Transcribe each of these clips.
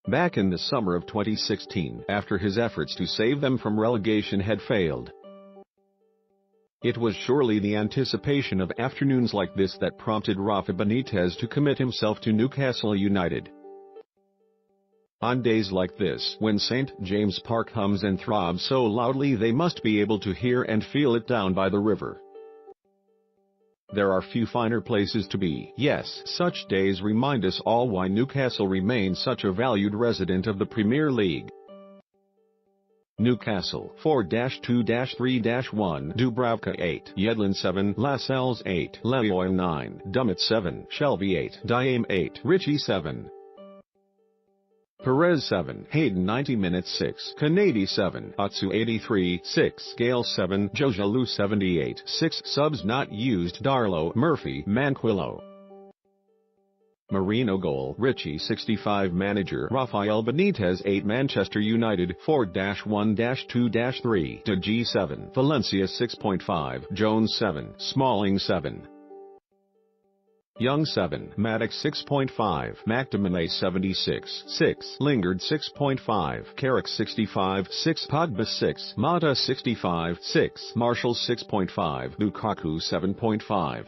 back in the summer of 2016 after his efforts to save them from relegation had failed. It was surely the anticipation of afternoons like this that prompted Rafa Benitez to commit himself to Newcastle United. On days like this, when St. James Park hums and throbs so loudly they must be able to hear and feel it down by the river. There are few finer places to be. Yes, such days remind us all why Newcastle remains such a valued resident of the Premier League. Newcastle 4-2-3-1, Dubravka 8, Yedlin 7, Lascelles 8, Leoy 9, Dummett 7, Shelvey 8, Diame 8, Ritchie 7. Perez 7, Hayden 90 minutes 6, Kanadi 7, Atsu 83, 6, Gale 7, Jojalu 78, 6 subs not used, Darlow, Murphy, Manquillo. Marino goal, Ritchie 65 manager, Rafael Benitez 8 Manchester United 4-1-2-3 to G7, Valencia 6.5, Jones 7, Smalling 7. Young 7, Maddox 6.5, McTominay 76, 6, Lingard 6.5, Carrick 65, 6, Pogba 6, Mata 65, 6, Marshall 6.5, Lukaku 7.5.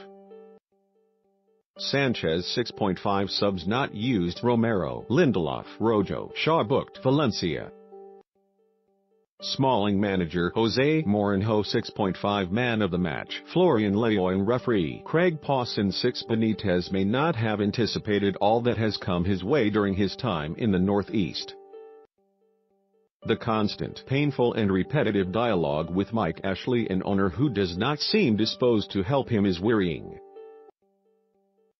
Sanchez 6.5 subs not used, Romero, Lindelof, Rojo, Shaw booked, Valencia. Smalling manager, Jose Mourinho 6.5 man of the match, Florian Leoy referee, Craig Pawson 6. Benitez may not have anticipated all that has come his way during his time in the Northeast. The constant, painful and repetitive dialogue with Mike Ashley, an owner who does not seem disposed to help him, is wearying.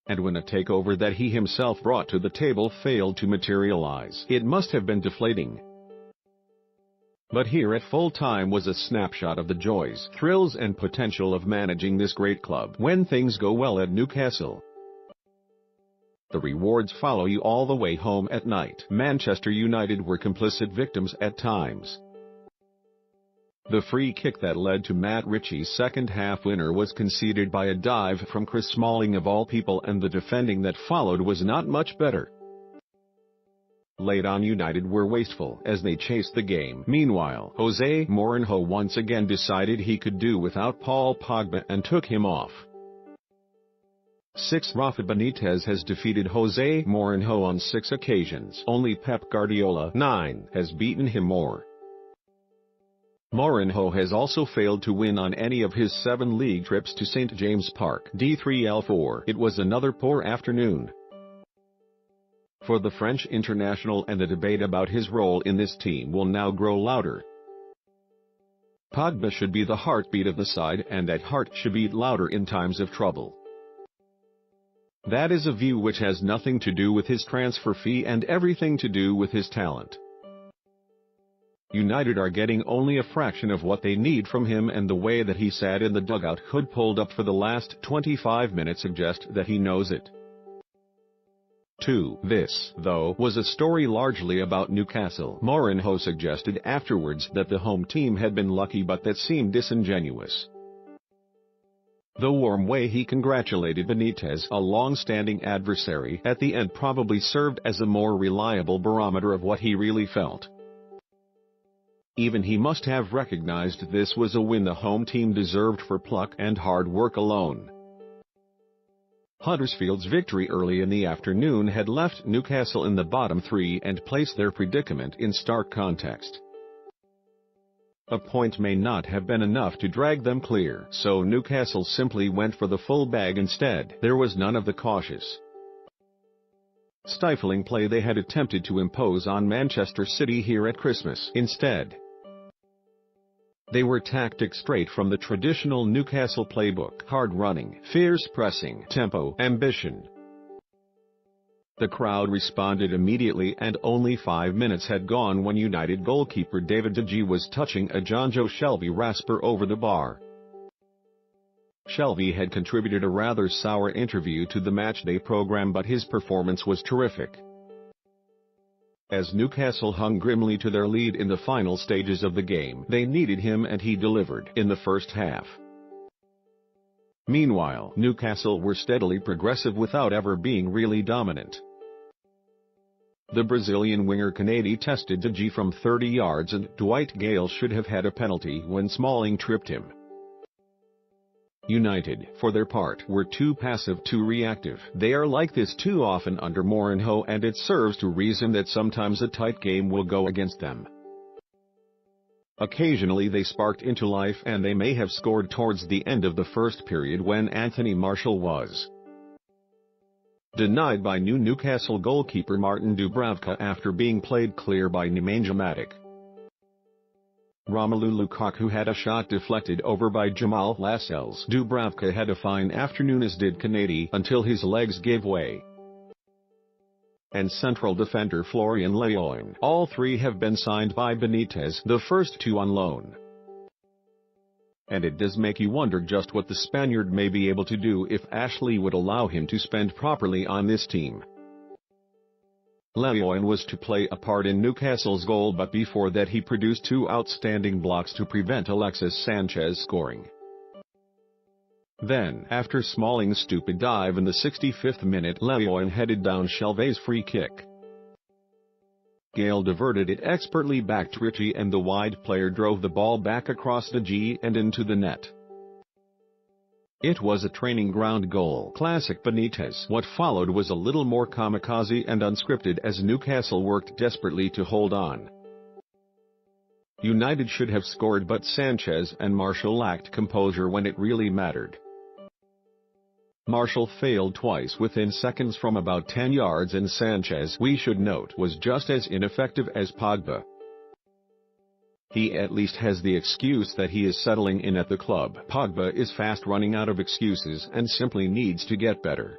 And when a takeover that he himself brought to the table failed to materialize, it must have been deflating. But here at full time was a snapshot of the joys, thrills and potential of managing this great club when things go well at Newcastle. The rewards follow you all the way home at night. Manchester United were complicit victims at times. The free kick that led to Matt Ritchie's second-half winner was conceded by a dive from Chris Smalling of all people, and the defending that followed was not much better. Late on, United were wasteful as they chased the game. Meanwhile, Jose Mourinho once again decided he could do without Paul Pogba and took him off. 6. Rafa Benitez has defeated Jose Mourinho on 6 occasions. Only Pep Guardiola 9 has beaten him more. Mourinho has also failed to win on any of his 7 league trips to St. James Park. D3L4. It was another poor afternoon for the French international, and the debate about his role in this team will now grow louder. Pogba should be the heartbeat of the side, and that heart should beat louder in times of trouble. That is a view which has nothing to do with his transfer fee and everything to do with his talent. United are getting only a fraction of what they need from him, and the way that he sat in the dugout hood pulled up for the last 25 minutes suggests that he knows it. 2. This, though, was a story largely about Newcastle. Mourinho suggested afterwards that the home team had been lucky, but that seemed disingenuous. The warm way he congratulated Benitez, a long-standing adversary, at the end probably served as a more reliable barometer of what he really felt. Even he must have recognized this was a win the home team deserved for pluck and hard work alone. Huddersfield's victory early in the afternoon had left Newcastle in the bottom 3 and placed their predicament in stark context. A point may not have been enough to drag them clear, so Newcastle simply went for the full bag instead. There was none of the cautious, stifling play they had attempted to impose on Manchester City here at Christmas. Instead, they were tactics straight from the traditional Newcastle playbook: hard running, fierce pressing, tempo, ambition. The crowd responded immediately, and only 5 minutes had gone when United goalkeeper David De Gea was touching a Jonjo Shelvey rasper over the bar. Shelvey had contributed a rather sour interview to the matchday program, but his performance was terrific. As Newcastle hung grimly to their lead in the final stages of the game, they needed him, and he delivered in the first half. Meanwhile, Newcastle were steadily progressive without ever being really dominant. The Brazilian winger Canady tested Digi from 30 yards and Dwight Gale should have had a penalty when Smalling tripped him. United, for their part, were too passive, too reactive. They are like this too often under Mourinho, and it serves to reason that sometimes a tight game will go against them. Occasionally they sparked into life, and they may have scored towards the end of the first period when Anthony Martial was denied by Newcastle goalkeeper Martin Dubravka after being played clear by Nemanja Matic. Romelu Lukaku had a shot deflected over by Jamal Lascelles. Dubravka had a fine afternoon, as did Canady, until his legs gave way. And central defender Florian Leon. All three have been signed by Benitez, the first two on loan. And it does make you wonder just what the Spaniard may be able to do if Ashley would allow him to spend properly on this team. Leon was to play a part in Newcastle's goal, but before that he produced two outstanding blocks to prevent Alexis Sanchez scoring. Then, after Smalling's stupid dive in the 65th minute, Leon headed down Shelvey's free kick. Gale diverted it expertly back to Richie, and the wide player drove the ball back across the G and into the net. It was a training ground goal. Classic Benitez. What followed was a little more kamikaze and unscripted as Newcastle worked desperately to hold on. United should have scored, but Sanchez and Martial lacked composure when it really mattered. Martial failed twice within seconds from about 10 yards, and Sanchez, we should note, was just as ineffective as Pogba. He at least has the excuse that he is settling in at the club. Pogba is fast running out of excuses and simply needs to get better.